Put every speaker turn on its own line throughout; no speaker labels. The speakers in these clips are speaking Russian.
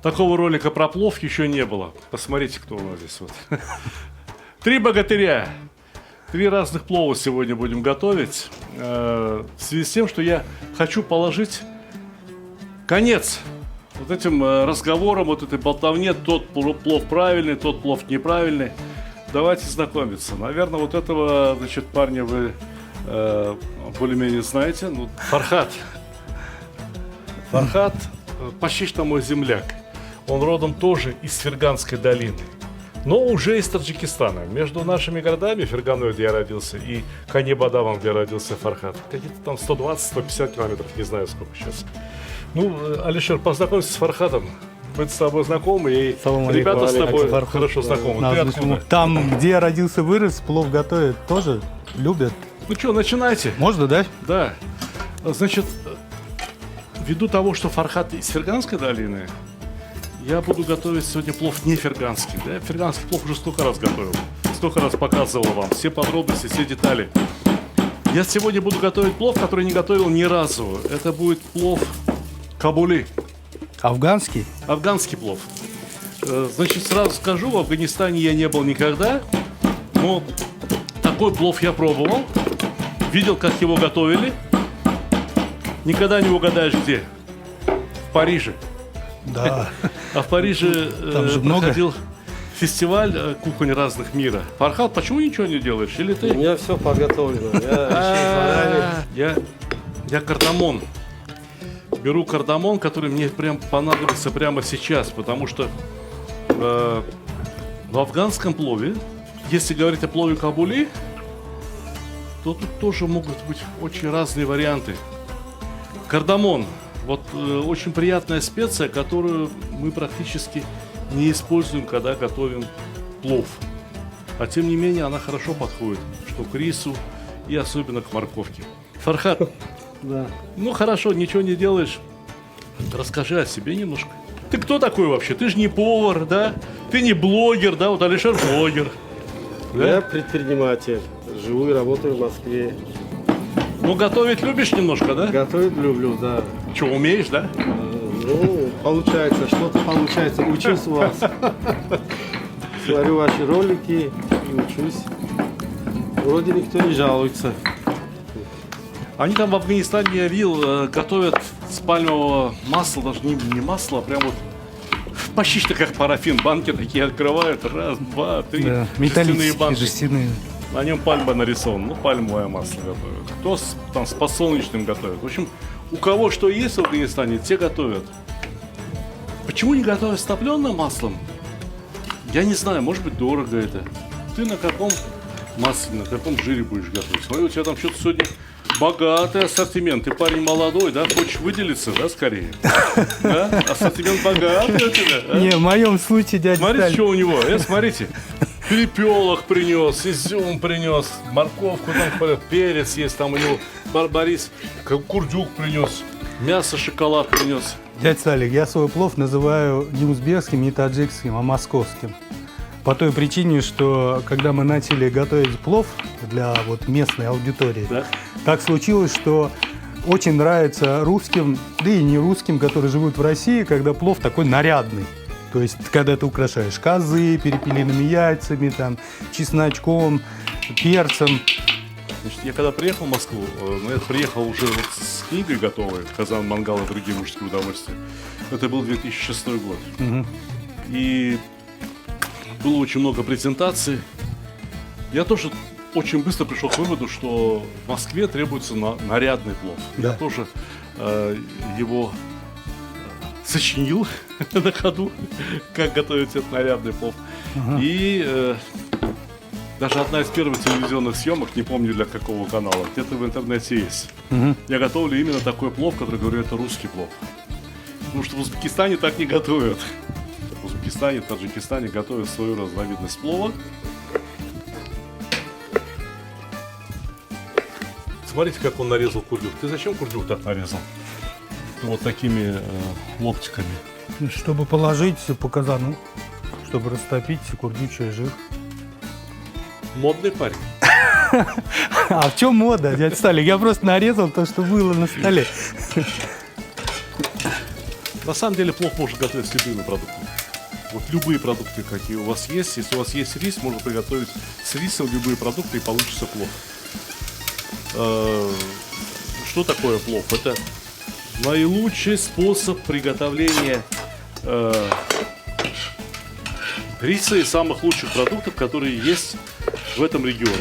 Такого ролика про плов еще не было. Посмотрите, кто у нас здесь вот. 3 богатыря. 3 разных плова сегодня будем готовить. В связи с тем, что я хочу положить конец вот этим разговорам, вот этой болтовне. Тот плов правильный, тот плов неправильный. Давайте знакомиться. Наверное, вот этого, значит, парня вы более-менее знаете. Ну, Фархат. Фархат почти что мой земляк. Он родом тоже из Ферганской долины, но уже из Таджикистана. Между нашими городами, Ферганой, где я родился, и Канебадавом, где родился Фархат, какие-то там 120-150 километров, не знаю сколько сейчас. Ну, Алишер, познакомься с Фархатом. Мы с тобой знакомы, и ребята с тобой хорошо знакомы. Ты откуда?
Там, где я родился, вырос, плов готовят, тоже любят.
Ну что, начинайте.
Можно, да?
Да. Значит, ввиду того, что Фархат из Ферганской долины, я буду готовить сегодня плов не ферганский. Да? Ферганский плов уже столько раз готовил, столько раз показывал вам, все подробности, все детали. Я сегодня буду готовить плов, который не готовил ни разу. Это будет плов кабули.
Афганский?
Афганский плов. Значит, сразу скажу, в Афганистане я не был никогда, но такой плов я пробовал, видел, как его готовили. Никогда не угадаешь, где. В Париже.
Да.
А в Париже проходил фестиваль кухонь разных мира. Фархат, почему ничего не делаешь? Или ты?
У меня все подготовлено.
Я кардамон. Беру кардамон, который мне прям понадобится прямо сейчас, потому что в афганском плове, если говорить о плове кабули, то тут тоже могут быть очень разные варианты. Кардамон. Вот очень приятная специя, которую мы практически не используем, когда готовим плов. А тем не менее, она хорошо подходит, что к рису и особенно к морковке. Фархат,
Да.
ну хорошо, ничего не делаешь. Расскажи о себе немножко. Ты кто такой вообще? Ты же не повар, да? Ты не блогер, да? Вот Алишер блогер. Да?
Я предприниматель. Живу и работаю в Москве.
Ну, готовить любишь немножко, да?
Готовить люблю, да.
Что, умеешь, да?
Ну, получается, что-то получается. Учусь у вас. Смотрю ваши ролики и учусь. Вроде никто не жалуется.
Они там в Афганистане, я видел, готовят с пальмового масла, даже не масло, а прям вот почти что как парафин. Банки такие открывают, раз, два, три,
Да.
жестяные
Металлические,
банки.
жестяные.
На нем пальма нарисована, ну пальмовое масло готовят. Кто там с подсолнечным готовит. В общем, у кого что есть в Афганистане, те готовят. Почему не готовят с топленым маслом? Я не знаю, может быть дорого это. Ты на каком масле, на каком жире будешь готовить? Смотри, у тебя там что-то сегодня богатый ассортимент. Ты парень молодой, да? Хочешь выделиться, да, скорее? Да? Ассортимент богатый у тебя, а?
Не, в моем случае, дядя
Смотрите,
Сталин.
что у него. Смотрите. Перепелок принес, изюм принес, морковку, там, перец есть, там у него Борис, курдюк принес, мясо, шоколад принес.
Дядя Сталин, я свой плов называю не узбекским, не таджикским, а московским. По той причине, что когда мы начали готовить плов для вот местной аудитории,
Да?
так случилось, что очень нравится русским, да и не русским, которые живут в России, когда плов такой нарядный. То есть, когда ты украшаешь козы перепелиными яйцами, там, чесночком, перцем.
Значит, я когда приехал в Москву, я приехал уже вот с книгой готовой «Казан, мангал и другие мужские удовольствия». Это был 2006 год. И было очень много презентаций. Я тоже очень быстро пришел к выводу, что в Москве требуется нарядный плов.
Да.
Я тоже его сочинил на ходу, как готовить этот нарядный плов. И даже одна из первых телевизионных съемок, не помню для какого канала, где-то в интернете есть. Я готовлю именно такой плов, который, говорю, это русский плов. Потому что в Узбекистане так не готовят. В Узбекистане, Таджикистане готовят свою разновидность плова. Смотрите, как он нарезал курдюк. Ты зачем курдюк так нарезал? Вот такими ломтиками.
Чтобы положить по казану, чтобы растопить курдючий жир.
Модный парень.
А в чем мода, дядя Сталин? Я просто нарезал то, что было на столе.
На самом деле плов можно готовить с любыми продуктами. Вот любые продукты, какие у вас есть. Если у вас есть рис, можно приготовить с рисом любые продукты и получится плов. Что такое плов? Это наилучший способ приготовления риса и самых лучших продуктов, которые есть в этом регионе.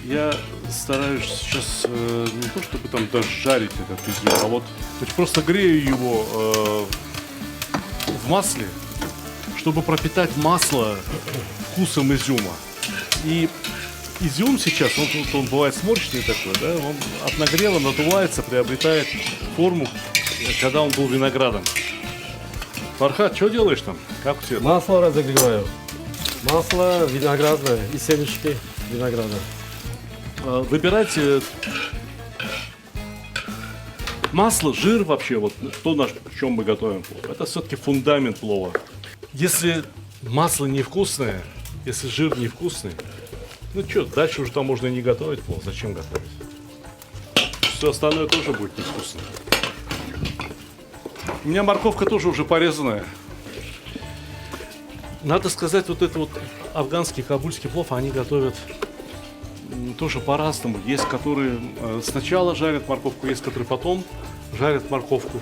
Я стараюсь сейчас не то чтобы там дожарить этот изюм, а вот просто грею его в масле, чтобы пропитать масло вкусом изюма. И изюм сейчас, он бывает сморщенный такой, да, он от нагрева надувается, приобретает форму, когда он был виноградом. Фархад, что делаешь там? Как у тебя?
Масло разогреваю. Масло виноградное и семечки винограда.
Выбирайте масло, жир вообще, вот то, на чем мы готовим плов. Это все-таки фундамент плова. Если масло невкусное, если жир невкусный, ну что, дальше уже там можно и не готовить плов. Зачем готовить? Все остальное тоже будет невкусно. У меня морковка тоже уже порезанная. Надо сказать, вот это вот афганский, кабульский плов, они готовят тоже по-разному. Есть, которые сначала жарят морковку, есть, которые потом жарят морковку.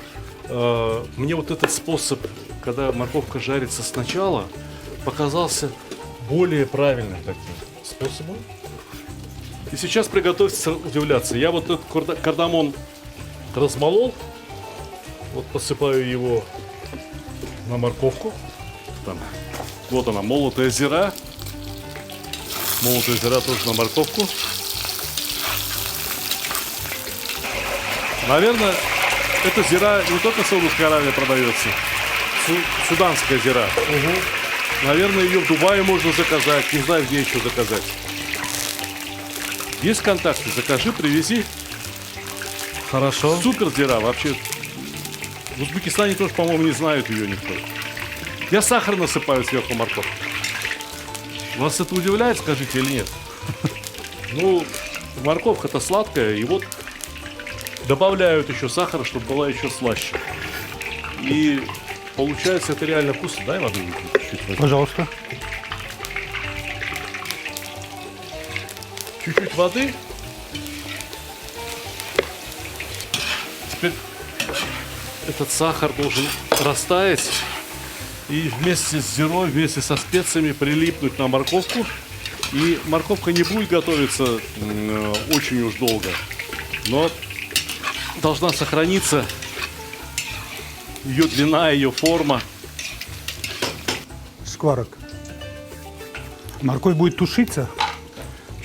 Мне вот этот способ, когда морковка жарится сначала, показался более правильным таким способом. И сейчас приготовьтесь удивляться. Я вот этот кардамон размолол, вот посыпаю его на морковку. Там. Вот она, молотая зира. Молотая зира тоже на морковку. Наверное, эта зира не только в Саудовской Аравии продается. Суданская зира. Наверное, ее в Дубае можно заказать. Не знаю, где еще заказать. Есть контакты? Закажи, привези.
Хорошо.
Супер зира. Вообще, в Узбекистане тоже, по-моему, не знают ее никто. Я сахар насыпаю сверху морковку. Вас это удивляет, скажите, или нет? Ну, морковка-то сладкая, и вот добавляют еще сахара, чтобы была еще слаще. И получается это реально вкусно. Дай воды выпить чуть-чуть.
Пожалуйста.
Чуть-чуть воды. Теперь этот сахар должен растаять и вместе с зирой, вместе со специями прилипнуть на морковку. И морковка не будет готовиться очень уж долго, но должна сохраниться ее длина, ее форма.
Шкварок. Морковь будет тушиться.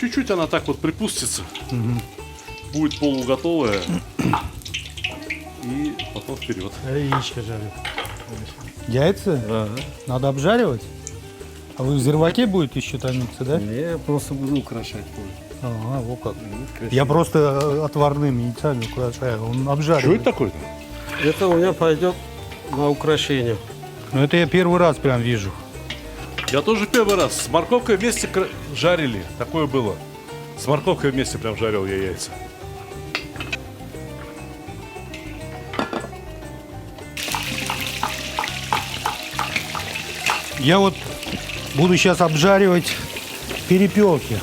Чуть-чуть она так вот припустится, будет полуготовая, и потом вперед.
Яичко жарю.
Яйца?
Ага.
Надо обжаривать? А вы в зирваке будете еще томиться, да?
Не, просто буду украшать.
Ага, вот как.
Красиво.
Я просто отварными яйцами украшаю, он
Что
обжаривает.
это такое-то?
Это у меня пойдет на украшение.
Ну это я первый раз прям вижу.
Я тоже первый раз. С морковкой вместе жарили. Такое было. С морковкой вместе прям жарил я яйца.
Я вот буду сейчас обжаривать перепелки.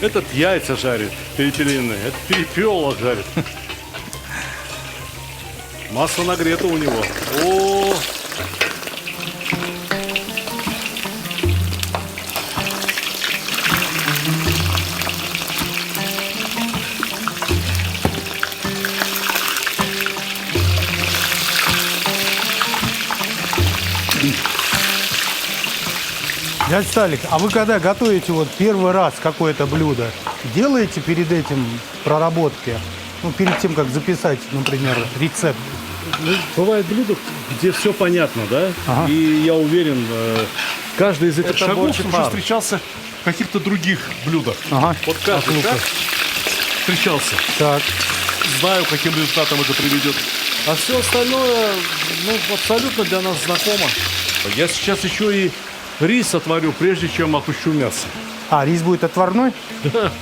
Этот яйца жарит, перепелиные. Это перепелок жарит. Масло нагрето у него. О!
Дядя Сталик, а вы когда готовите вот первый раз какое-то блюдо, делаете перед этим проработки? Ну, перед тем, как записать, например, рецепт?
Ну, бывает блюдо, где все понятно, да?
Ага.
И я уверен, каждый из этих
Это
шагов
больше
уже
пар.
встречался в каких-то других блюдах.
Ага.
Вот каждый
ну-ка.
шаг встречался.
Так.
Знаю, каким результатом это приведет. А все остальное, ну, абсолютно для нас знакомо. Я сейчас еще и рис отварю, прежде чем опущу мясо.
А, рис будет отварной?
Да.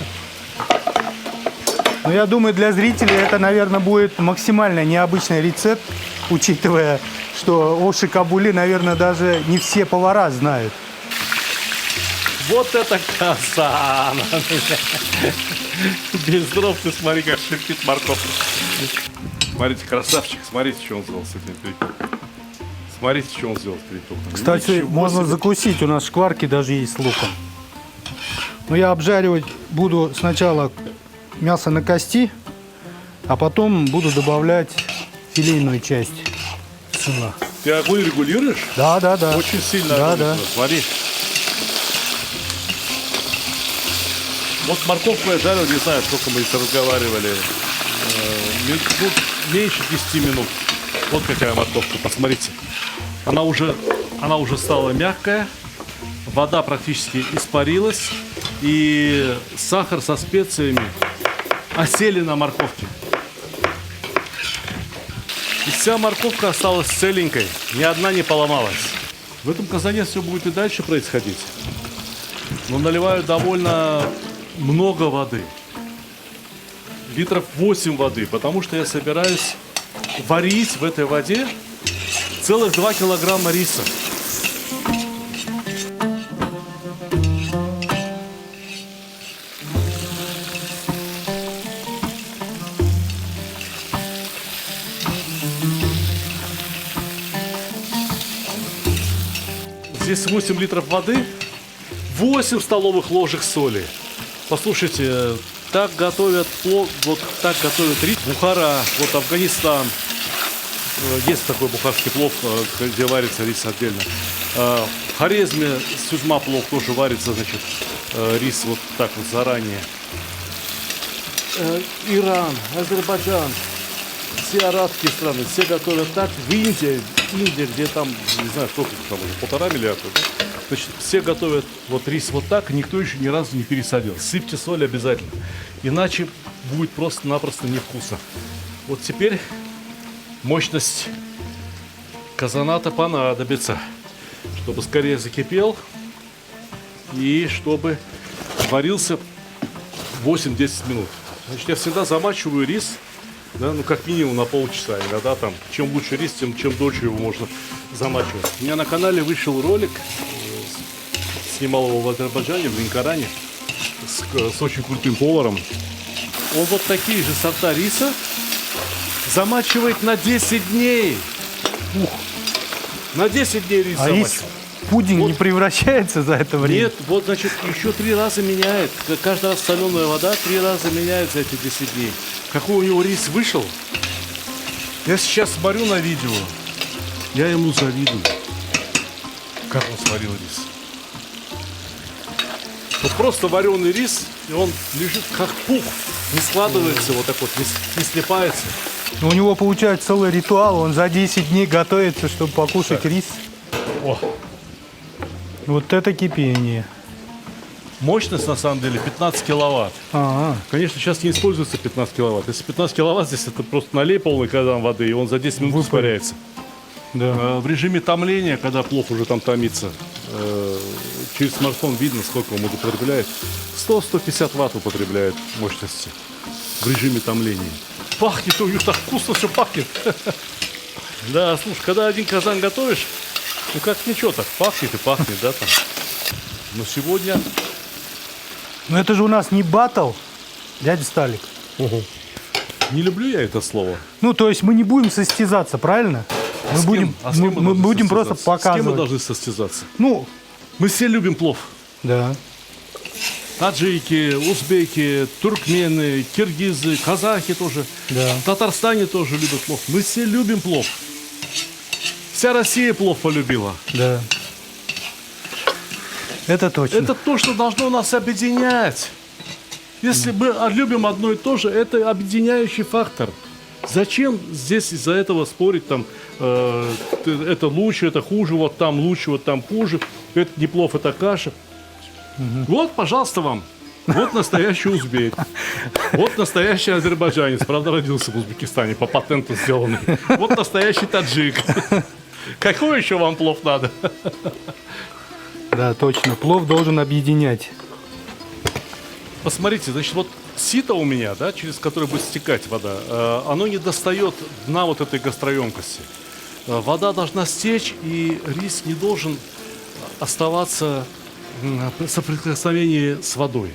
Ну, я думаю, для зрителей это, наверное, будет максимально необычный рецепт, учитывая, что оши кабули, наверное, даже не все повара знают.
Вот это казан! Без дров ты смотри, как шипит морковка. Смотрите, красавчик, смотрите, что он сделал с этим перепелком. Смотрите, что он сделал с перепелком.
Кстати,
Ничего
можно
себе.
закусить, у нас шкварки даже есть с луком. Но я обжаривать буду сначала мясо на кости, а потом буду добавлять филейную часть сыла.
Ты огонь регулируешь?
Да, да, да.
Очень сильно.
Да,
огонь
да.
регулируешь. Смотри. Вот морковку я жарил, не знаю, сколько мы здесь разговаривали. Ну, меньше 10 минут. Вот какая морковка, посмотрите. Она уже стала мягкая. Вода практически испарилась. И сахар со специями осели на морковке. И вся морковка осталась целенькой. Ни одна не поломалась. В этом казане все будет и дальше происходить. Но наливаю довольно много воды. Литров 8 воды. Потому что я собираюсь варить в этой воде целых 2 килограмма риса. Здесь 8 литров воды, 8 столовых ложек соли. Послушайте, так готовят плов, вот так готовят рис. Бухара, вот Афганистан. Есть такой бухарский плов, где варится рис отдельно. В Хорезме, Сюзма плов тоже варится, значит, рис вот так вот заранее. Иран, Азербайджан, все арабские страны, все готовят так. В Индии, где там, не знаю, сколько там уже, 1,5 миллиарда, да? Значит, все готовят вот рис вот так, никто еще ни разу не пересадил. Сыпьте соль обязательно, иначе будет просто-напросто невкусно. Вот теперь мощность казаната понадобится, чтобы скорее закипел и чтобы варился 8-10 минут. Значит, я всегда замачиваю рис, да, ну как минимум на полчаса. Иногда там, чем лучше рис, тем чем дольше его можно замачивать. У меня на канале вышел ролик, снимал его в Азербайджане, в Ленкоране, с очень крутым поваром. Он вот такие же сорта риса замачивает на 10 дней. Ух, на 10 дней рис
А рис
замачивает.
в пудинг
Вот.
не превращается за это время?
Нет, вот, значит, еще 3 раза меняет. Каждый раз соленая вода 3 раза меняет за эти 10 дней. Какой у него рис вышел? Я сейчас смотрю на видео. Я ему завидую. Как он сварил рис. Вот просто вареный рис, и он лежит как пух. Не складывается вот так вот, не слипается.
У него получается целый ритуал, он за 10 дней готовится, чтобы покушать рис.
О,
Вот это кипение.
мощность на самом деле 15 киловатт.
Ага.
Конечно, сейчас не используется 15 киловатт. Если 15 киловатт, здесь это просто налей полный казан воды, и он за 10 минут
Выпарит.
испаряется.
Да.
В режиме томления, когда плов уже там томится, через смартфон видно, сколько он употребляет. 100-150 ватт употребляет мощности в режиме томления. Пахнет, ой, так вкусно все пахнет. Да, слушай, когда один казан готовишь, ну как ничего так, пахнет и пахнет, да, там. Но сегодня...
Но это же у нас не баттл, дядя Сталик.
Не люблю я это слово.
Ну, то есть мы не будем состязаться, правильно? Мы
С кем?
будем,
А с кем
мы
должны
будем просто
состязаться? С кем мы
показывать.
должны состязаться?
Ну,
Мы все любим плов.
да.
Таджики, узбеки, туркмены, киргизы, казахи тоже.
Да.
В Татарстане тоже любят плов. Мы все любим плов. Вся Россия плов полюбила.
Да. Это точно.
Это то, что должно нас объединять. Если мы любим одно и то же, это объединяющий фактор. Зачем здесь из-за этого спорить, там, это лучше, это хуже, вот там лучше, вот там хуже, это не плов, это каша. Вот, пожалуйста, вам. Вот настоящий узбек. Вот настоящий азербайджанец. Правда, родился в Узбекистане, по патенту сделанный. Вот настоящий таджик. Какой еще вам плов надо?
Да, точно. Плов должен объединять.
Посмотрите, значит, вот сито у меня, да, через которое будет стекать вода, оно не достает дна вот этой гастроемкости. Вода должна стечь, и рис не должен оставаться в соприкосновении с водой.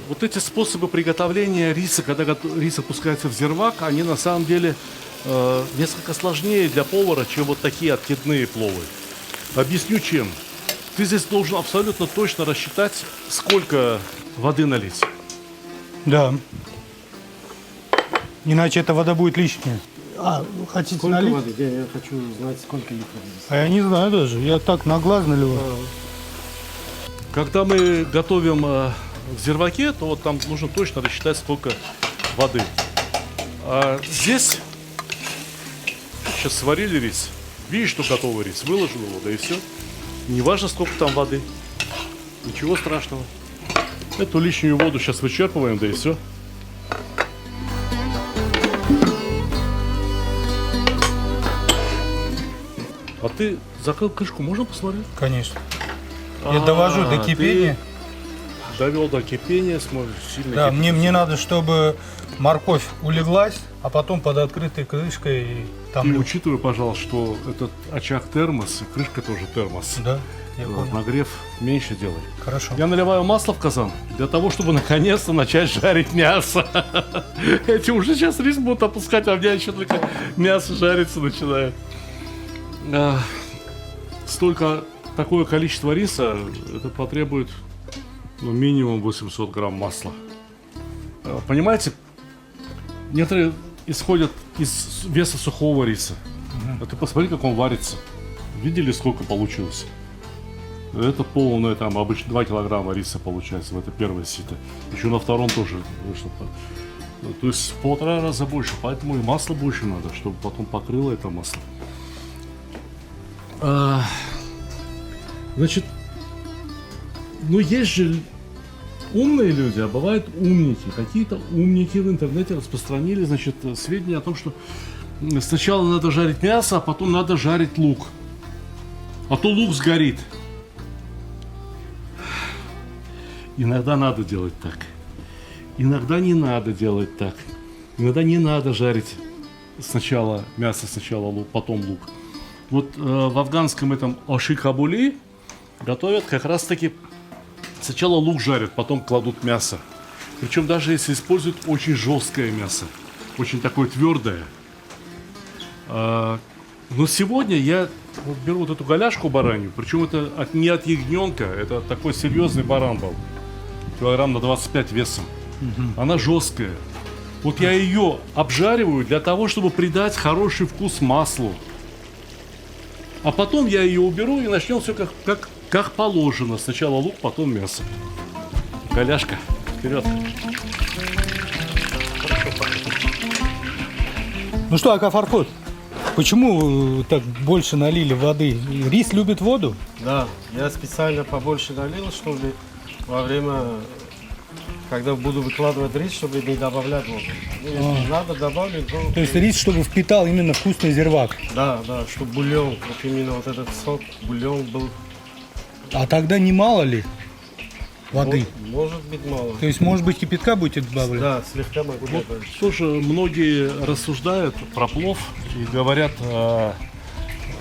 Вот эти способы приготовления риса, когда рис опускается в зирвак, они на самом деле несколько сложнее для повара, чем вот такие откидные пловы. Объясню чем. Ты здесь должен абсолютно точно рассчитать, сколько воды налить.
Да. Иначе эта вода будет лишняя. А, вы хотите
Сколько
налить?
воды? Я хочу знать, сколько литров здесь.
А я не знаю даже. Я так на глаз наливаю.
Когда мы готовим в зирваке, то вот там нужно точно рассчитать, сколько воды. А здесь сейчас сварили рис. Видишь, что готовый рис. Выложил его, да и все. Не важно, сколько там воды. Ничего страшного. Эту лишнюю воду сейчас вычерпываем, да и все. А ты закрыл крышку, можно посмотреть?
Конечно. Я довожу до кипения.
Довел до кипения, смотришь, сильно
Да,
кипит.
мне надо, чтобы морковь улеглась, а потом под открытой крышкой там
Ты
лёд.
учитывай, пожалуйста, что этот очаг термос, и крышка тоже термос.
Да, я понял.
Нагрев меньше делай.
Хорошо.
Я наливаю масло в казан для того, чтобы наконец-то начать жарить мясо. Эти уже сейчас рис будут опускать, а у меня еще только мясо жариться начинает. Такое количество риса, это потребует минимум 800 грамм масла. Понимаете, некоторые исходят из веса сухого риса. А ты посмотри, как он варится. Видели, сколько получилось? Это полное, там обычно 2 килограмма риса получается в это первое сито. Еще на втором тоже вышло. То есть в 1,5 раза больше, поэтому и масла больше надо, чтобы потом покрыло это масло. Значит, ну есть же умные люди, а бывают умники. Какие-то умники в интернете распространили, значит, сведения о том, что сначала надо жарить мясо, а потом надо жарить лук. А то лук сгорит. Иногда надо делать так. Иногда не надо делать так. Иногда не надо жарить сначала мясо, сначала лук, потом лук. Вот в афганском этом оши-кабули готовят как раз-таки сначала лук жарят, потом кладут мясо. Причем даже если используют очень жесткое мясо, очень такое твердое. Но сегодня я вот беру вот эту голяшку баранью, причем это не от ягненка, это такой серьезный баран был, килограмм на 25 весом. Она жесткая. Вот я ее обжариваю для того, чтобы придать хороший вкус маслу. А потом я ее уберу и начнем все как положено. Сначала лук, потом мясо. Голяшка, вперед.
Ну что, Акафархот, почему вы так больше налили воды? Рис любит воду?
Да, я специально побольше налил, чтобы во время, когда буду выкладывать рис, чтобы не добавлять воду. Ну, если надо добавить, то...
То есть рис, чтобы впитал именно вкусный зирвак.
Да, чтобы бульон, вот именно вот этот сок, бульон был...
А тогда не мало ли воды?
Может быть мало.
То есть, может быть, кипятка будете добавлять?
Да, слегка могу добавить.
Слушай, многие рассуждают про плов и говорят,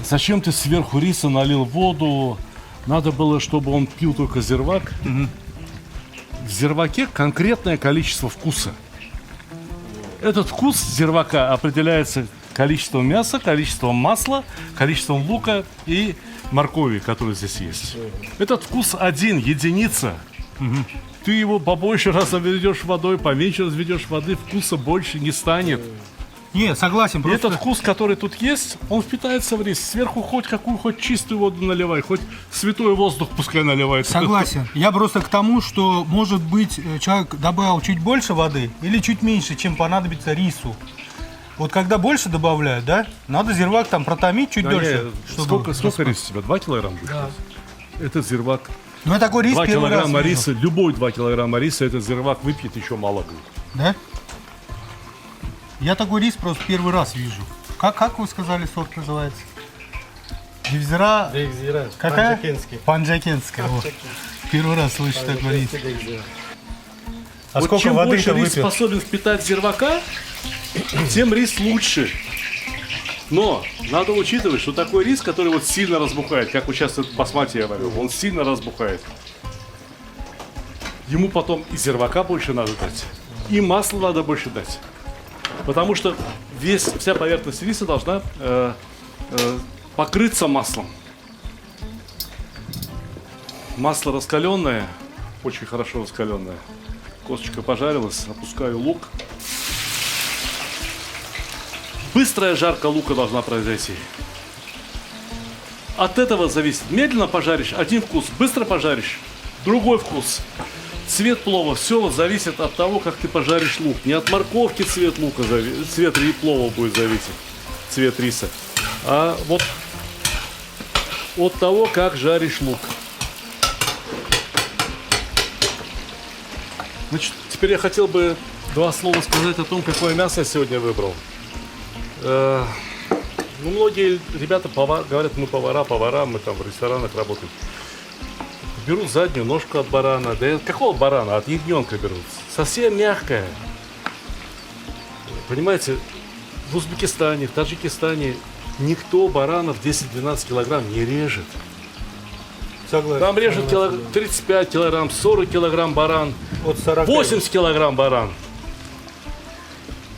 зачем ты сверху риса налил воду, надо было, чтобы он пил только зирвак. В зирваке конкретное количество вкуса. Этот вкус зирвака определяется количеством мяса, количеством масла, количеством лука и моркови, которые здесь есть. Этот вкус один, единица. Ты его побольше раз разведешь водой, поменьше разведешь воды, вкуса больше не станет.
Нет, согласен.
И
Просто...
этот вкус, который тут есть, он впитается в рис. Сверху хоть какую, хоть чистую воду наливай, хоть святой воздух пускай наливается.
Согласен. Я просто к тому, что, может быть, человек добавил чуть больше воды или чуть меньше, чем понадобится рису. Вот когда больше добавляют, да, надо зирвак там протомить чуть
Да
дольше.
не, сколько риса у тебя? 2 килограмма будешь?
Да.
Этот зирвак.
Ну, я такой рис
2
первый раз
килограмма
вижу.
риса, любой 2 килограмма риса, этот зирвак выпьет еще мало будет.
Да? Я такой рис просто первый раз вижу. Как вы сказали, сорт называется? Девзира
Дегзира.
какая?
Панджакенский.
Панджакенская. Вот. Первый раз слышу такой рис.
Дегзира.
А
Вот
сколько
чем
воды
больше
ты
рис
выпил?
способен впитать зирвака, тем рис лучше. Но надо учитывать, что такой рис, который вот сильно разбухает, как вот сейчас этот басмати я варил, он сильно разбухает. Ему потом и зирвака больше надо дать, и масла надо больше дать. Потому что вся поверхность риса должна покрыться маслом. Масло раскаленное, очень хорошо раскаленное. Косточка пожарилась, опускаю лук. Быстрая жарка лука должна произойти. От этого зависит. Медленно пожаришь — один вкус, быстро пожаришь — другой вкус. Цвет плова — все зависит от того, как ты пожаришь лук. Не от морковки цвет лука, цвет плова будет зависеть, цвет риса, а вот от того, как жаришь лук. Значит, теперь я хотел бы два слова сказать о том, какое мясо я сегодня выбрал. Ну, многие ребята говорят, мы повара, мы там в ресторанах работаем. Беру заднюю ножку от барана. Да от какого барана? От ягненка берут. Совсем мягкая. Понимаете, в Узбекистане, в Таджикистане никто баранов 10-12 килограмм не режет.
Согласен.
Там режут 35 килограмм, 40 килограмм баран,
От 40.
80 килограмм баран.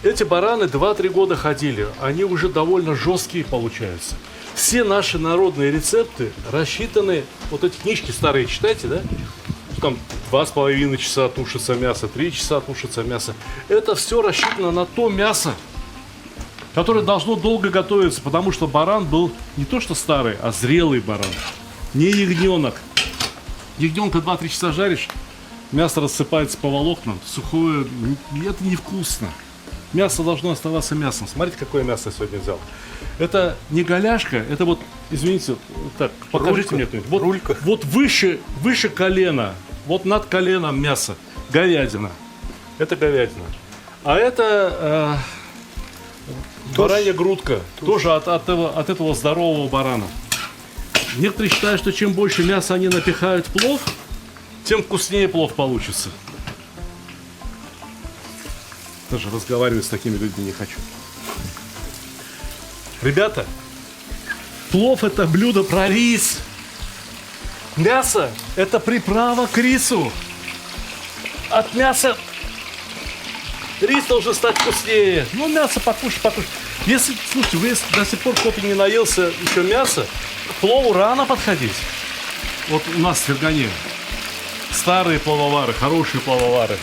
Эти бараны 2-3 года ходили, они уже довольно жесткие получаются. Все наши народные рецепты рассчитаны, вот эти книжки старые читайте, да? Там 2,5 часа тушится мясо, 3 часа тушится мясо. Это все рассчитано на то мясо, которое должно долго готовиться, потому что баран был не то что старый, а зрелый баран. Не ягненок. Ягненка 2-3 часа жаришь, мясо рассыпается по волокнам, сухое, это невкусно. Мясо должно оставаться мясом. Смотрите, какое мясо я сегодня взял. Это не голяшка, это вот, извините, так, покажите
Рулька.
мне кто-нибудь. Вот,
Рулька.
вот выше колена, вот над коленом мясо. Говядина. Это говядина. А это баранья грудка. Тоже от этого здорового барана. Некоторые считают, что чем больше мяса они напихают в плов, тем вкуснее плов получится. Даже разговаривать с такими людьми не хочу. Ребята, плов — это блюдо про рис. Мясо — это приправа к рису. От мяса рис должен стать вкуснее. Ну, мясо покушай. Если, слушайте, вы до сих пор кто-то не наелся еще мяса, к плову рано подходить. Вот у нас в Фергане старые плововары, хорошие плововары.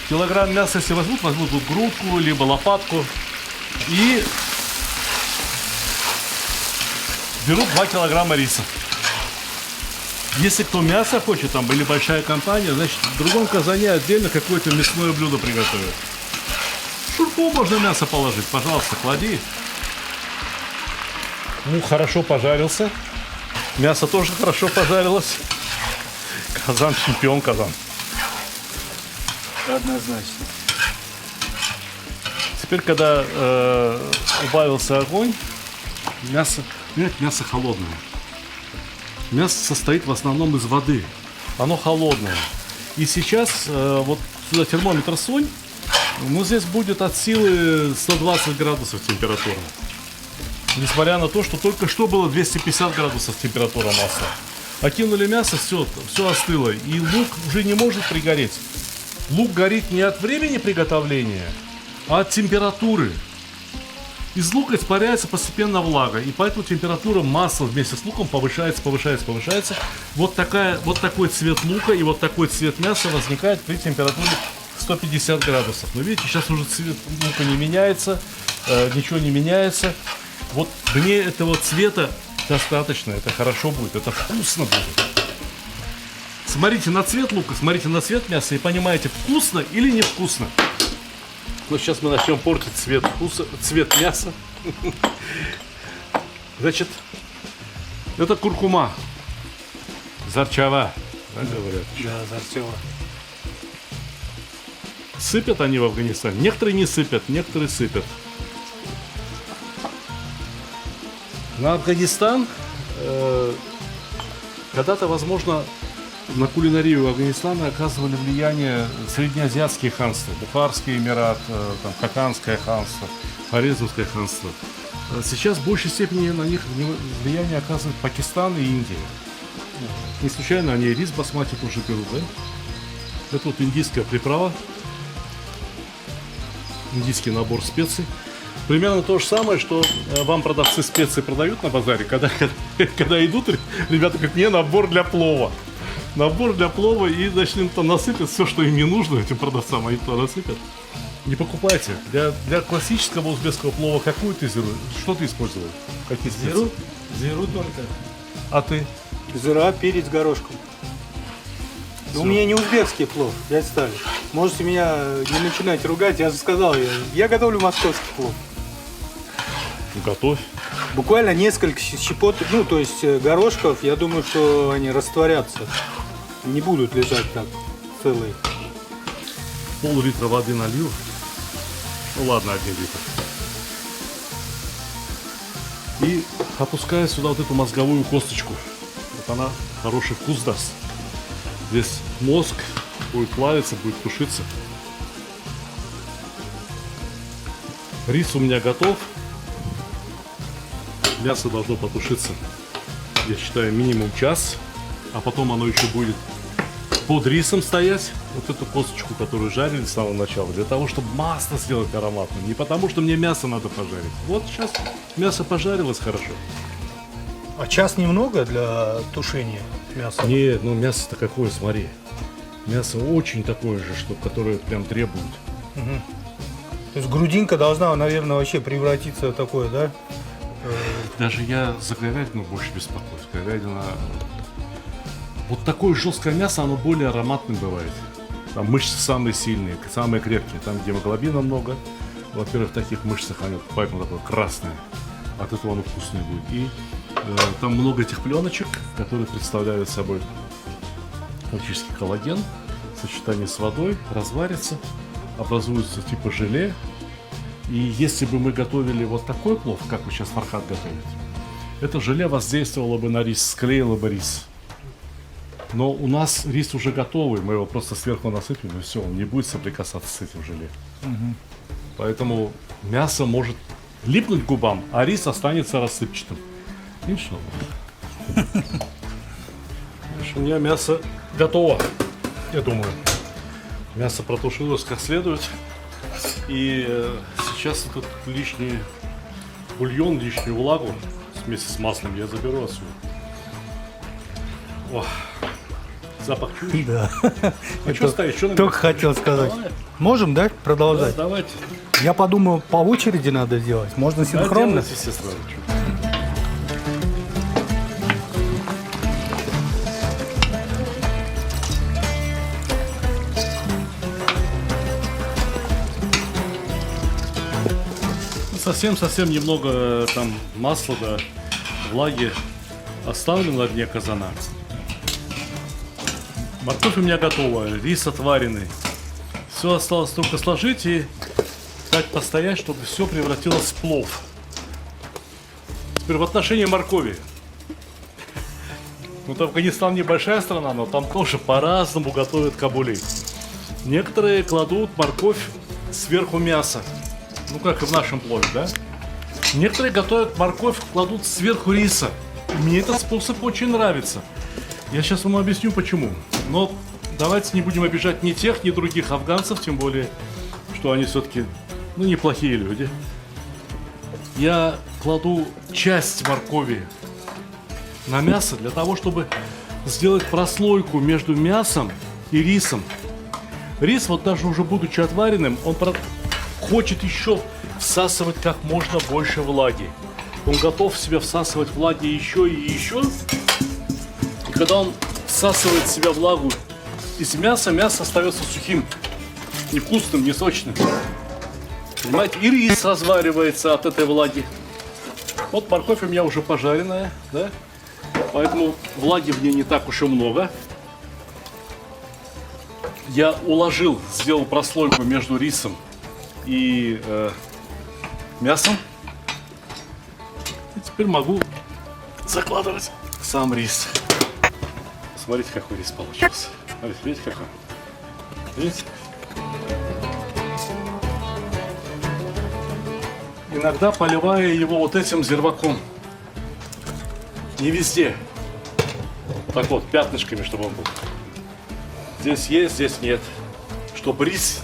Килограмм мяса, если возьмут вот грудку, либо лопатку. И берут 2 килограмма риса. Если кто мясо хочет, там, или большая компания, значит, в другом казане отдельно какое-то мясное блюдо приготовят. В шурпу можно мясо положить, пожалуйста, клади. Ну, хорошо пожарился. Мясо тоже хорошо пожарилось. Казан чемпион, казан.
Однозначно.
Теперь, когда убавился огонь, мясо холодное. Мясо состоит в основном из воды. Оно холодное. И сейчас вот сюда термометр сунь, ну здесь будет от силы 120 градусов температура. Несмотря на то, что только что было 250 градусов температура масла. Окинули мясо, все остыло. И лук уже не может пригореть. Лук горит не от времени приготовления, а от температуры. Из лука испаряется постепенно влага, и поэтому температура масла вместе с луком повышается. Вот такой цвет лука и вот такой цвет мяса возникает при температуре 150 градусов. Но видите, сейчас уже цвет лука не меняется, ничего не меняется. Вот мне этого цвета достаточно, это хорошо будет, это вкусно будет. Смотрите на цвет лука, смотрите на цвет мяса и понимаете, вкусно или невкусно. Но сейчас мы начнем портить цвет мяса. Значит, это куркума. Зарчава, да, говорят.
Да, зарчава.
Сыпят они в Афганистане. Некоторые не сыпят, некоторые сыпят. На Афганистан когда-то, возможно, на кулинарию Афганистана оказывали влияние среднеазиатские ханства, Бухарский Эмират, там, Хаканское ханство, Хорезмское ханство. Сейчас в большей степени на них влияние оказывает Пакистан и Индия. Не случайно они рис басмати тоже берут, да? Это вот индийская приправа, индийский набор специй. Примерно то же самое, что вам продавцы специй продают на базаре, когда идут ребята, как мне, набор для плова. Набор для плова, и, значит, им там насыпят все, что им не нужно, этим продавцам, они туда насыпят. Не покупайте. Для классического узбекского плова какую ты зиру? Что ты использовал? Какие специи?
Зиру только.
А ты?
Зира, перец, горошком. Но у меня не узбекский плов, дядя Сталин. Можете меня не начинать ругать, я же сказал, я готовлю московский плов.
Готовь.
Буквально несколько щепот, ну, то есть горошков, я думаю, что они растворятся. Не будут лежать так целые.
Пол-литра воды налил. Ну ладно, 1 литр. И опускаю сюда вот эту мозговую косточку. Вот она хороший вкус даст. Здесь мозг будет плавиться, будет тушиться. Рис у меня готов. Мясо должно потушиться, я считаю, минимум час. А потом оно еще будет под рисом стоять. Вот эту косточку, которую жарили с самого начала. Для того, чтобы масло сделать ароматным. Не потому, что мне мясо надо пожарить. Вот сейчас мясо пожарилось хорошо.
А час немного для тушения мяса?
Нет, ну мясо-то какое, смотри. Мясо очень такое же, что, которое прям требует.
То есть грудинка должна, наверное, вообще превратиться в такое, да?
Даже я за говядину больше беспокоюсь. Говядина... Вот такое жесткое мясо, оно более ароматным бывает. Там мышцы самые сильные, самые крепкие. Там, где гемоглобина много. Во-первых, в таких мышцах оно поэтому такое красное. От этого оно вкусное будет. И там много этих пленочек, которые представляют собой фактически коллаген. В сочетании с водой разварится, образуется типа желе. И если бы мы готовили вот такой плов, как вы сейчас Фархад готовите, это желе воздействовало бы на рис, склеило бы рис. Но у нас рис уже готовый, мы его просто сверху насыпем, и все, он не будет соприкасаться с этим желе. Поэтому мясо может липнуть к губам, а рис останется рассыпчатым. И что? У меня мясо готово, я думаю. Мясо протушилось как следует. И сейчас этот лишний бульон, лишнюю влагу вместе с маслом я заберу отсюда. О, запах чуешь?
Да.
А что стоишь? Что
Только хотел сказать.
Давай.
Можем, да, продолжать?
Да, давайте.
Я подумал, по очереди надо делать. Можно синхронно?
Да, делайте, естественно. Совсем немного там масла, да, влаги оставлю на дне казана. Морковь у меня готова, рис отваренный. Все осталось только сложить и дать постоять, чтобы все превратилось в плов. Теперь в отношении моркови. Вот Афганистан небольшая страна, но там тоже по-разному готовят кабули. Некоторые кладут морковь сверху мяса. Ну, как и в нашем плове, да? Некоторые готовят морковь, кладут сверху риса. Мне этот способ очень нравится. Я сейчас вам объясню, почему. Но давайте не будем обижать ни тех, ни других афганцев, тем более, что они все-таки, ну, неплохие люди. Я кладу часть моркови на мясо для того, чтобы сделать прослойку между мясом и рисом. Рис, вот даже уже будучи отваренным, он хочет еще всасывать как можно больше влаги. Он готов в себя всасывать влаги еще и еще. И когда он всасывает в себя влагу из мяса, мясо остается сухим, невкусным, несочным. Понимаете? И рис разваривается от этой влаги. Вот морковь у меня уже пожаренная, да? Поэтому влаги в ней не так уж и много. Я уложил, сделал прослойку между рисом и мясом. И теперь могу закладывать сам рис. Смотрите, какой рис получился. Смотрите, видите, какой? Видите? Иногда поливая его вот этим зирваком. Не везде. Так вот, пятнышками, чтобы он был. Здесь есть, здесь нет. Чтобы рис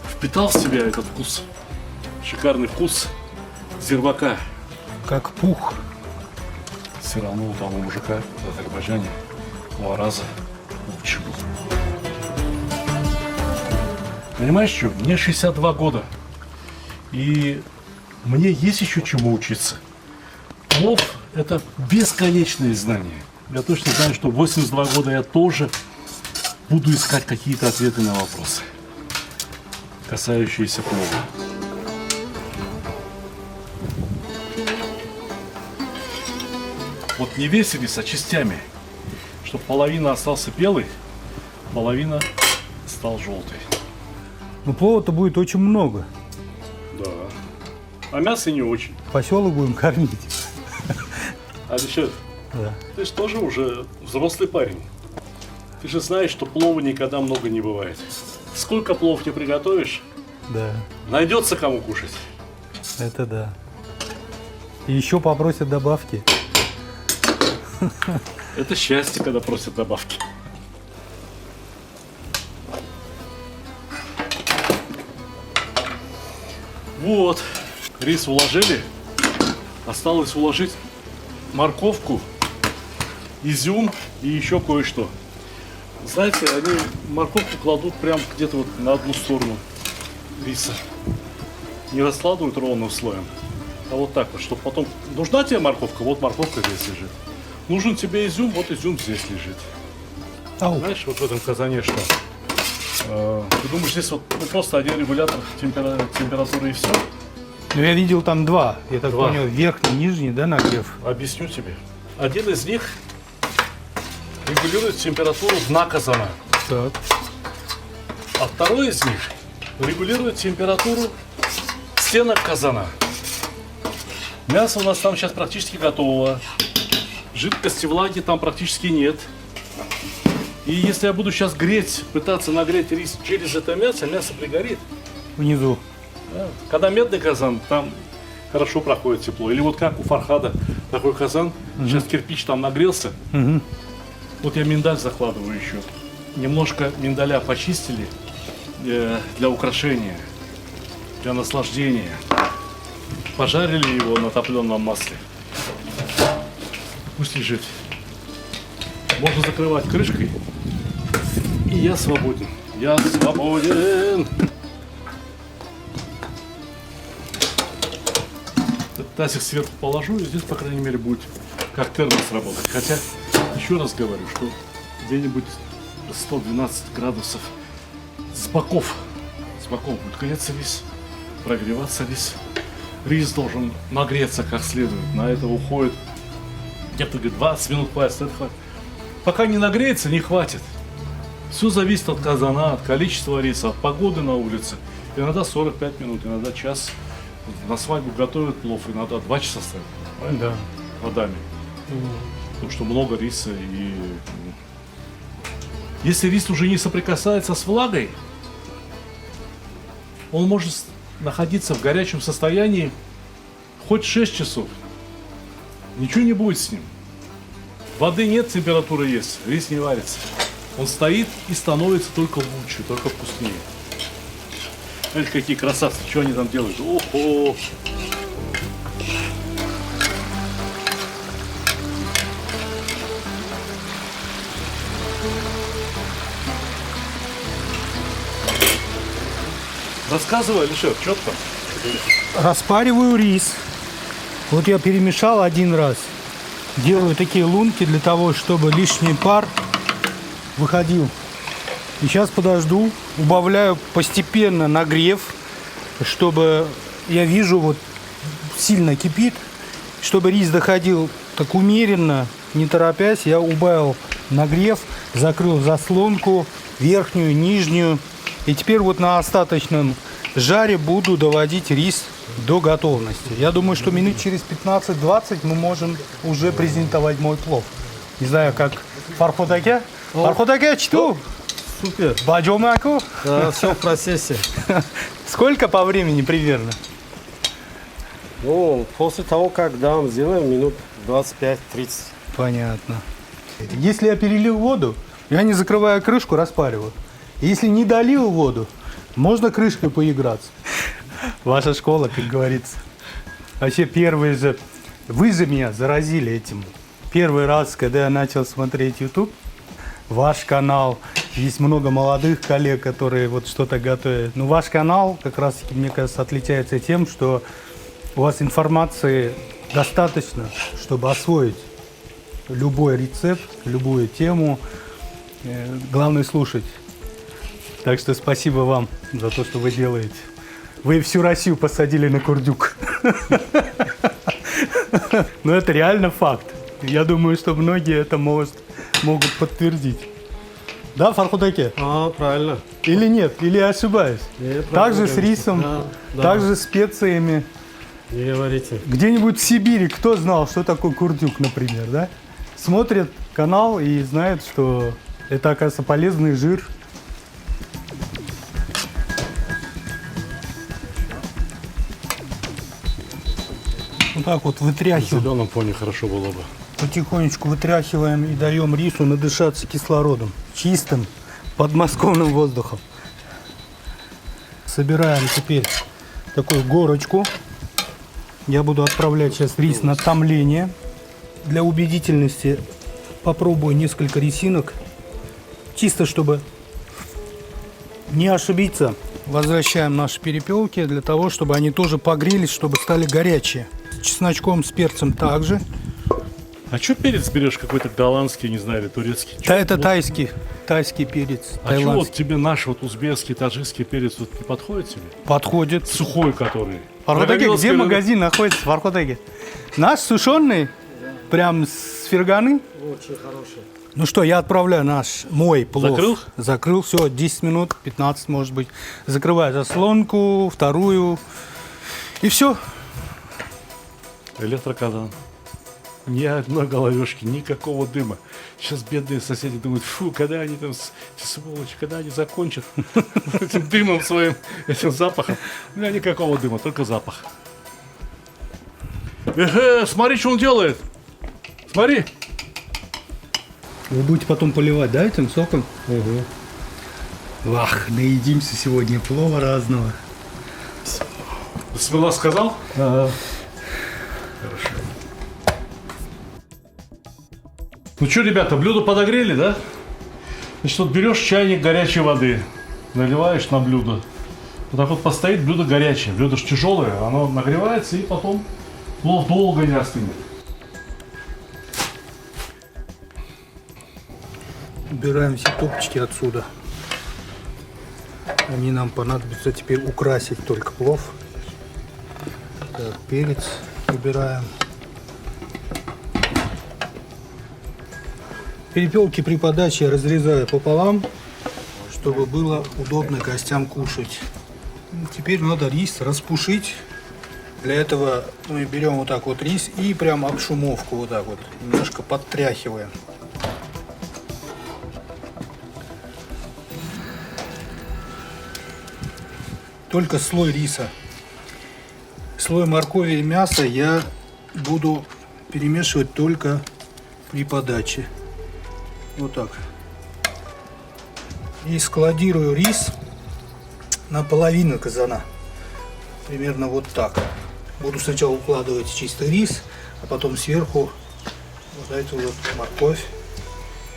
впитал в себя этот вкус. Шикарный вкус зирвака.
Как пух.
Все равно у того мужика в Азербайджане 2 раза лучше был. Понимаешь что? Мне 62 года. И мне есть еще чему учиться. Плов – это бесконечные знания. Я точно знаю, что в 82 года я тоже буду искать какие-то ответы на вопросы, касающиеся плова. Вот не весь рис, а частями. Чтобы половина остался белый, половина стал желтый.
Но плова-то будет очень много.
Да. А мясо не очень.
Поселок будем кормить.
А Алишер,
Да.
ты же тоже уже взрослый парень. Ты же знаешь, что плова никогда много не бывает. Сколько плов не приготовишь,
Да,
найдется кому кушать.
это да. И еще попросят добавки.
Это счастье, когда просят добавки. Вот, рис уложили. Осталось уложить морковку, изюм и еще кое-что. Знаете, они морковку кладут прям где-то вот на одну сторону риса. Не раскладывают ровным слоем, а вот так вот, чтобы потом... Нужна тебе морковка? Вот морковка здесь лежит. Нужен тебе изюм? Вот изюм здесь лежит.
Ау.
Знаешь, вот в этом казане что? Ты думаешь, здесь вот просто один регулятор температуры и все?
Ну, я видел там два. Я так
Два.
понял, верхний, нижний, да, нагрев?
Объясню тебе. Один из них регулирует температуру дна казана,
Так.
а второй из них регулирует температуру стенок казана. Мясо у нас там сейчас практически готово. Жидкости, влаги там практически нет. И если я буду сейчас греть, пытаться нагреть рис через это мясо, мясо пригорит.
Внизу.
Да. Когда медный казан, там хорошо проходит тепло. Или вот как у Фархада такой казан, сейчас кирпич там нагрелся.
Угу.
Вот я миндаль закладываю еще. Немножко миндаля почистили для украшения, для наслаждения. Пожарили его на топленом масле. Пусть лежит. Можно закрывать крышкой. И я свободен. Я свободен. Этот тазик сверху положу, и здесь, по крайней мере, будет как термос работать. Хотя, еще раз говорю, что где-нибудь 112 градусов с боков будет греться рис, прогреваться рис. Рис должен нагреться как следует. На это уходит где-то 20 минут хватит, это хватит. Пока не нагреется, не хватит. Все зависит от казана, от количества риса, от погоды на улице. Иногда 45 минут, иногда час. На свадьбу готовят плов, иногда 2 часа ставят. Правильно?
Да.
Водами. Потому что много риса и... Если рис уже не соприкасается с влагой, он может находиться в горячем состоянии хоть 6 часов. Ничего не будет с ним. Воды нет, температура есть, рис не варится. Он стоит и становится только лучше, только вкуснее. Смотрите, какие красавцы, что они там делают. Охо! Рассказывай, Алишер, что там?
Распариваю рис. Вот я перемешал один раз. Делаю такие лунки для того, чтобы лишний пар выходил. И сейчас подожду, убавляю постепенно нагрев, чтобы, я вижу, вот сильно кипит, чтобы рис доходил так умеренно, не торопясь, я убавил нагрев, закрыл заслонку, верхнюю, нижнюю. И теперь вот на остаточном жаре буду доводить рис до готовности. Я думаю, что минут через 15-20 мы можем уже презентовать мой плов. Не знаю, как Фарходаке. Фарходаке, что?
Супер.
Баджомаку.
Да, все в процессе.
Сколько по времени примерно?
Ну, после того, как дам, сделаем минут 25-30.
Понятно. Если я перелил воду, я не закрывая крышку, распариваю. Если не долил воду, можно крышкой поиграться. Ваша школа, как говорится. Вообще первые же... Вы же меня заразили этим. Первый раз, когда я начал смотреть YouTube, ваш канал, есть много молодых коллег, которые вот что-то готовят. Но ваш канал как раз-таки, мне кажется, отличается тем, что у вас информации достаточно, чтобы освоить любой рецепт, любую тему. Главное слушать. Так что спасибо вам за то, что вы делаете. Вы всю Россию посадили на курдюк. Но это реально факт. Я думаю, что многие это могут подтвердить. Да, Фарходаке?
Правильно.
Или нет? Или я ошибаюсь?
Нет,
Также
правильно,
с
конечно.
рисом,
Да.
также с специями.
Не говорите.
Где-нибудь в Сибири кто знал, что такое курдюк, например, да? Смотрит канал и знает, что это, оказывается, полезный жир. Вот так вот
На
вытряхиваем,
зеленом фоне хорошо было бы.
потихонечку вытряхиваем и даем рису надышаться кислородом, чистым подмосковным воздухом. Собираем теперь такую горочку. Я буду отправлять сейчас рис на томление. Для убедительности попробую несколько рисинок. Чисто чтобы не ошибиться. Возвращаем наши перепелки для того, чтобы они тоже погрелись, чтобы стали горячие. С чесночком, с перцем также.
А что перец берешь какой-то голландский, не знаю, или турецкий?
Да, это тайский перец.
А что вот
Таиландский.
тебе наш вот узбекский, таджикский перец вот не подходит тебе?
Подходит.
Сухой который.
Фарходаге,
Нагрел
где
скорее-
магазин находится, Фарходаге? Наш сушеный, прям с ферганы.
Очень хороший.
Ну что, я отправляю мой плов.
Закрыл?
Закрыл, все, 10 минут, 15 может быть. Закрываю заслонку, вторую. И все.
Электроказан. Ни одной головешки, никакого дыма. Сейчас бедные соседи думают, фу, когда они там, эти сволочи, когда они закончат этим дымом своим, этим запахом. У меня никакого дыма, только запах. Смотри, что он делает. Смотри.
Вы будете потом поливать, да, этим соком? Угу. Ах, наедимся сегодня плова разного.
Смела сказал?
Ага.
Хорошо. Ну что, ребята, блюдо подогрели, да? Значит, вот берешь чайник горячей воды, наливаешь на блюдо. Вот так вот постоит, блюдо горячее. Блюдо же тяжелое, оно нагревается и потом плов долго не остынет.
Убираем все топчики отсюда. Они нам понадобится теперь украсить только плов. Так, перец убираем. Перепелки при подаче я разрезаю пополам, чтобы было удобно гостям кушать. Теперь надо рис распушить. Для этого мы берем вот так вот рис и прям обшумовку вот так вот немножко подтряхиваем. Только слой риса. Слой моркови и мяса я буду перемешивать только при подаче. Вот так. И складирую рис на половину казана. Примерно вот так. Буду сначала укладывать чистый рис, а потом сверху вот эту вот морковь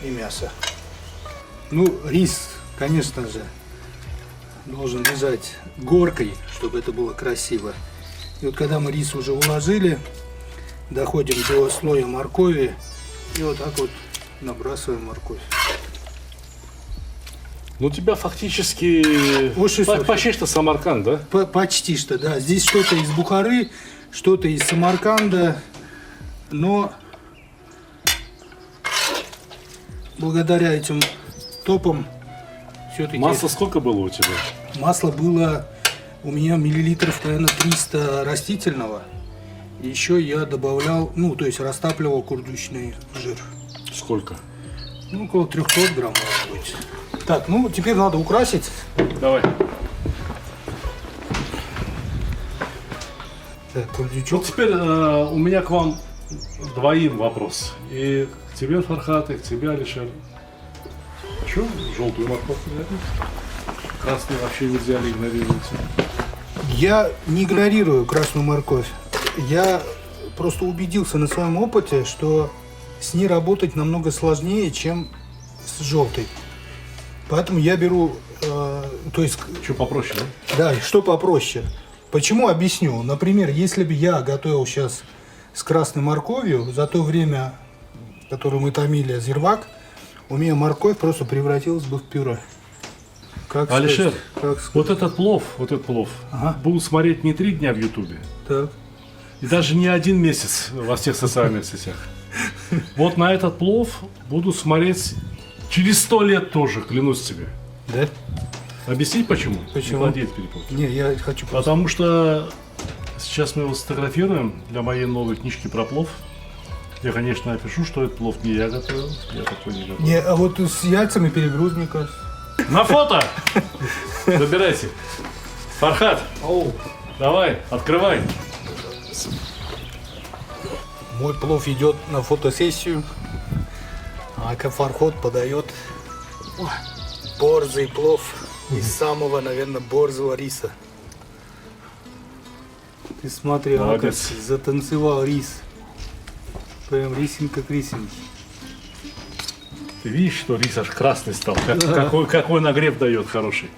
и мясо. Ну, рис, конечно же, должен лежать горкой, чтобы это было красиво. И вот когда мы рис уже уложили, доходим до слоя моркови и вот так вот набрасываем морковь.
Ну, у тебя фактически почти что Самарканд, да?
Почти что, да. Здесь что-то из Бухары, что-то из Самарканда, но благодаря этим топам все-таки...
Масло сколько было у тебя?
Масло было У меня миллилитров, наверное, 300 растительного. Еще я добавлял, ну, то есть растапливал курдючный жир.
Сколько?
Ну, около 300 грамм, может быть. Так, ну, теперь надо украсить.
Давай.
Так,
Вот
курдючок.
теперь у меня к вам двоим вопрос. И к тебе, Фархат, и к тебе, Алишер. Почему желтую морковку взяли? Красную вообще нельзя ли игнорировать?
Я не игнорирую красную морковь. Я просто убедился на своем опыте, что с ней работать намного сложнее, чем с желтой. Поэтому я беру, то есть,
Что попроще, да?
да, что попроще. Почему? Объясню. Например, если бы я готовил сейчас с красной морковью, за то время, которое мы томили зирвак, у меня морковь просто превратилась бы в пюре. Как
Алишер,
сказать? Как сказать?
вот этот плов
Ага.
будут смотреть не 3 дня в Ютубе,
Так.
и даже не 1 месяц во всех социальных сетях. Вот на этот плов будут смотреть через 100 лет тоже, клянусь тебе.
Да?
Объяснить почему?
Почему?
Не владеет перепутать.
Не, я хочу просто...
Потому что сейчас мы его сфотографируем для моей новой книжки про плов. Я, конечно, напишу, что этот плов не я готовил. Я такой не готовил.
Не, а вот с яйцами перегруз, мне кажется.
На фото! Забирайте. Фархат, давай, открывай.
Мой плов идет на фотосессию, а Фархот подает борзый плов из самого, наверное, борзого риса. Ты смотри, а как
Молодец.
затанцевал рис. Прям рисинка к рисинке.
Ты видишь, что рис аж красный стал? Какой нагрев дает хороший.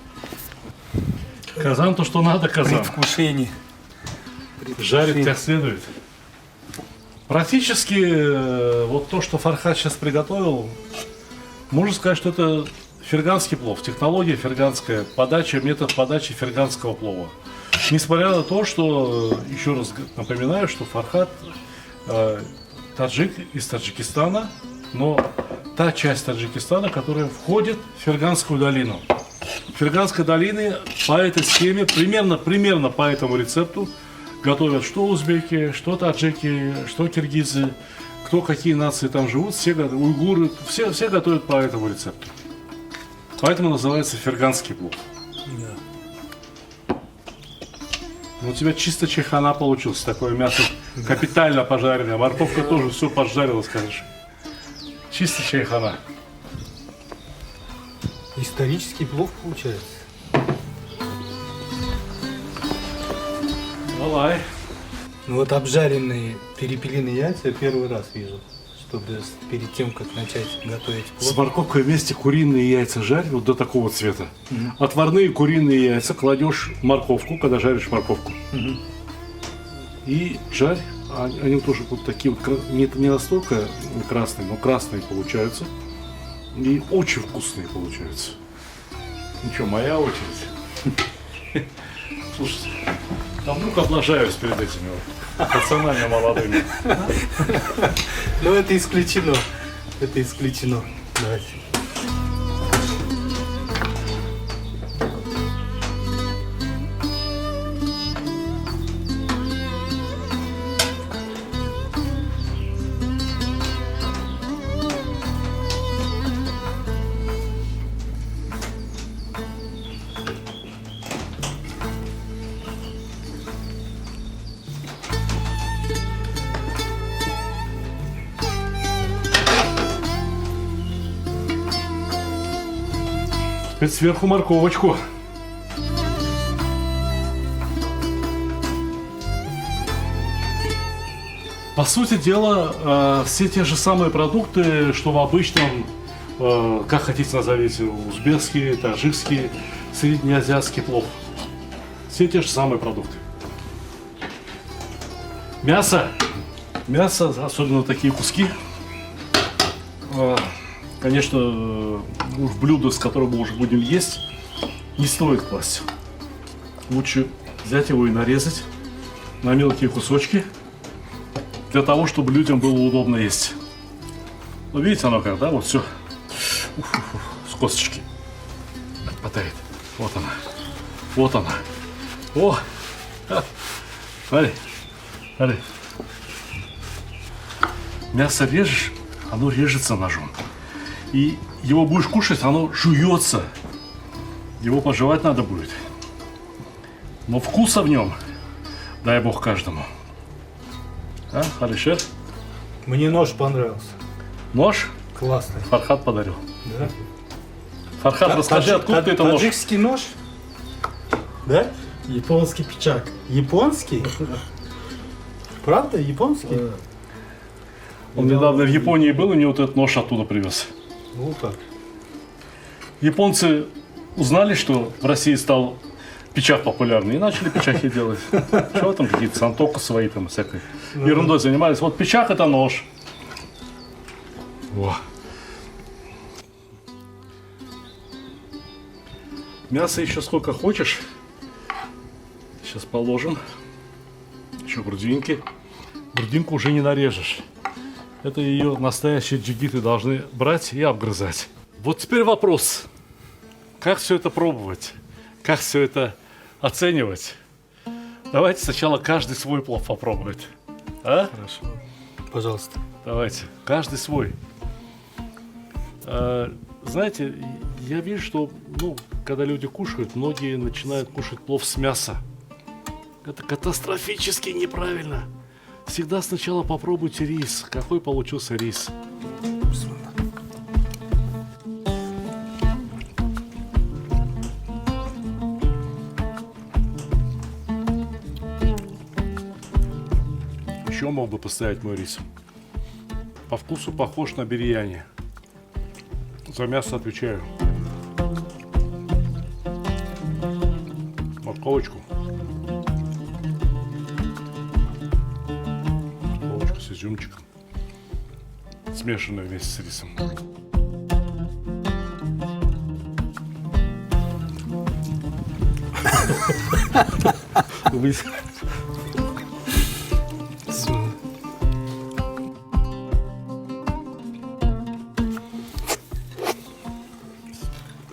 Казан то, что надо, казан.
Предвкушение.
Жарить как следует. Практически вот то, что Фархат сейчас приготовил, можно сказать, что это ферганский плов, технология ферганская, подача, метод подачи ферганского плова. Несмотря на то, что, еще раз напоминаю, что Фархат таджик из Таджикистана, но та часть Таджикистана, которая входит в Ферганскую долину. В Ферганской долине по этой схеме, примерно по этому рецепту, готовят что узбеки, что таджики, что киргизы, кто какие нации там живут, все уйгуры, все готовят по этому рецепту. Поэтому называется ферганский плов. Ну, у тебя чисто чайхана получился, такое мясо капитально пожаренное, морковка тоже все поджарила, скажешь. Чисто чайхана.
Исторический плов получается.
Давай.
Ну вот обжаренные перепелиные яйца я первый раз вижу, чтобы перед тем, как начать готовить
С
плов.
морковкой вместе куриные яйца жарь вот до такого цвета. Отварные куриные яйца кладешь в морковку, когда жаришь морковку. И жарь. Они тоже вот такие вот, не настолько красные, но красные получаются. И очень вкусные получаются. Ну что, моя очередь. Слушайте, там вдруг облажаюсь перед этими вот пацанами молодыми.
Но это исключено. Это исключено. Давайте.
Теперь сверху морковочку. По сути дела, все те же самые продукты, что в обычном, как хотите назовите, узбекский, таджикский, среднеазиатский плов. Все те же самые продукты. Мясо, особенно такие куски, конечно, в блюдо, с которым мы уже будем есть, не стоит класть. Лучше взять его и нарезать на мелкие кусочки, для того, чтобы людям было удобно есть. Ну, видите, оно как, да? Вот все. С косточки. Отпадает. Вот она. Вот она. О! Смотри, смотри. Мясо режешь, оно режется ножом. И его будешь кушать, оно жуется. Его пожевать надо будет. Но вкуса в нем, дай бог каждому. А, Алишер?
Мне нож понравился.
Нож
Классный.
Фархат подарил.
Да?
Фархат, расскажи, откуда ты это нож?
Таджикский нож? Да?
Японский пичак.
Японский? Правда? Японский?
Он недавно в Японии был, и мне вот этот нож оттуда привез.
Ну как?
Японцы узнали, что в России стал печать популярный, и начали печахи делать. Чего там какие-то сантоку свои там всякой ерундой занимались. Вот печах — это нож. Во. Мясо еще сколько хочешь. Сейчас положим. Еще грудинки. Грудинку уже не нарежешь. Это ее настоящие джигиты должны брать и обгрызать. Вот теперь вопрос. Как все это пробовать? Как все это оценивать? Давайте сначала каждый свой плов попробует. А?
Хорошо. Пожалуйста.
Давайте. Каждый свой. Знаете, я вижу, что когда люди кушают, многие начинают кушать плов с мяса. Это катастрофически неправильно. Всегда сначала попробуйте рис. Какой получился рис? Еще мог бы поставить мой рис. По вкусу похож на бирьяни. За мясо отвечаю. Морковочку. Морковочку с изюмчиком. Смешанную вместе с рисом.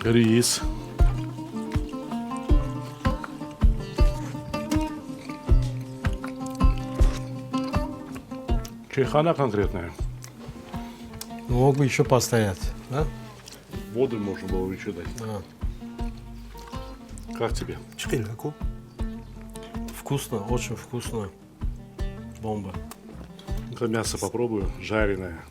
Рис. Чайхана конкретная.
Ну, мог бы еще постоять, да?
Воду можно было еще дать.
Да.
Как тебе?
Чекиляку.
Вкусно, очень вкусно. Бомба.
Это мясо попробую, жареное.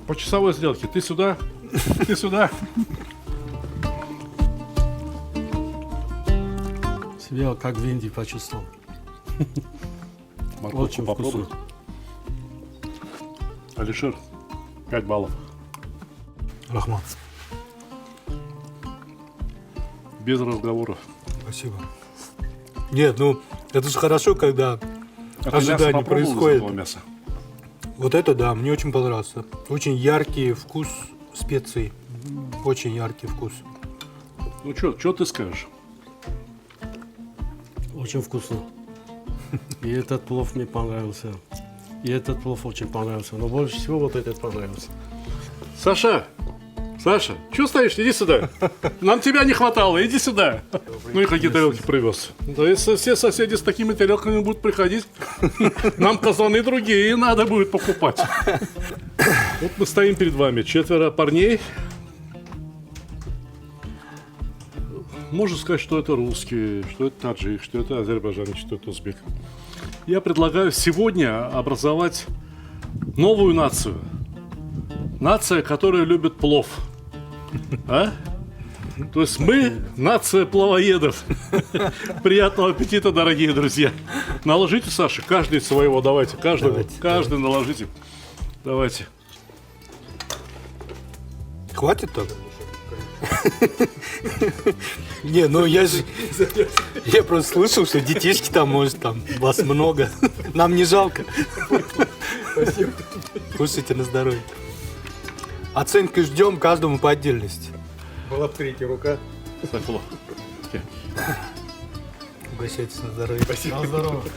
По часовой сделке. Ты сюда, ты сюда.
Себя как в Индии почувствовал.
Морковку
Очень
попробуй.
вкусно.
Алишер, 5 баллов.
Рахман.
Без разговоров.
Спасибо. Нет, ну это же хорошо, когда ожидание происходит.
Мяса?
Вот это да, мне очень понравился. Очень яркий вкус специй. Очень яркий вкус.
Ну что ты скажешь?
Очень вкусно. И этот плов мне понравился. И этот плов очень понравился. Но больше всего вот этот понравился.
Саша, что стоишь? Иди сюда. Нам тебя не хватало, иди сюда. Ну и какие тарелки привез. Да если все соседи с такими тарелками будут приходить, нам казаны другие надо будет покупать. Вот мы стоим перед вами, 4 парней. Можно сказать, что это русские, что это таджик, что это азербайджанец, что это узбек. Я предлагаю сегодня образовать новую нацию. Нация, которая любит плов. А? То есть мы нация пловоедов. Приятного аппетита, дорогие друзья. Наложите, Саша, каждый своего, давайте. Каждый наложите. Давайте.
Хватит так? Не, ну я просто слышал, что детишки там, может, там вас много. Нам не жалко. Спасибо. Кушайте на здоровье. Оценки ждем каждому по отдельности. Была бы третья рука.
Сайфуллах.
Угощайтесь на здоровье.
На здоровье.